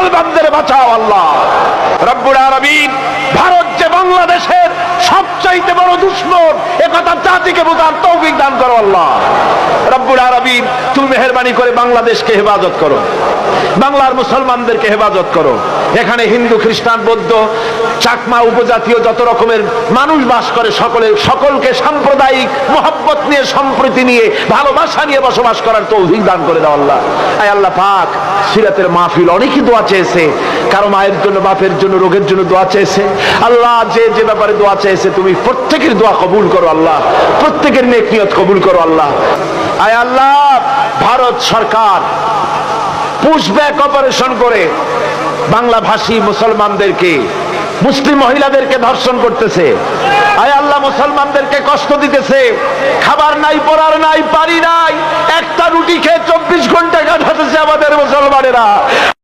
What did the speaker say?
মুসলমানদের বাঁচাও আল্লাহ রব্বুল আলামিন। ভারত যে বাংলাদেশের সবচাইতে বড় দুশমন, একথা জাতিকে বোঝার তৌফিক দান করো আল্লাহ রব্বুল আলামিন। তুমি মেহেরবানি করে বাংলাদেশকে হেফাজত করো, বাংলার মুসলমানদেরকে হেফাজত করো। এখানে হিন্দু, খ্রিস্টান, বৌদ্ধ, চাকমা, উপজাতীয় যত রকমের মানুষ বাস করে, সকলকে সাম্প্রদায়িক মহব্বত নিয়ে, সম্প্রীতি নিয়ে, ভালোবাসা নিয়ে বসবাস করার তৌফিক দান করে দাও আল্লাহ। আয় আল্লাহ পাক, সিরাতের মাহফিল অনেকেই দোয়া চেয়েছে, কারো মায়ের জন্য, বাপের জন্য, রোগের জন্য দোয়া চেয়েছে। আল্লাহ যে যে ব্যাপারে দোয়া চেয়েছে তুমি প্রত্যেকের দোয়া কবুল করো আল্লাহ, প্রত্যেকের নেক নিয়ত কবুল করো আল্লাহ। আয় আল্লাহ, ভারত সরকার পুশব্যাক অপারেশন করে বাংলা ভাষী মুসলমানদেরকে, মুসলিম মহিলাদেরকে ধর্ষণ করতেছে। আয় আল্লাহ, মুসলমানদেরকে কষ্ট দিতেছে। খাবার নাই, পরার নাই, পানি নাই, একটা রুটি খেয়ে 24 ঘন্টা কাটাতেছে আমাদের মুসলমানেরা।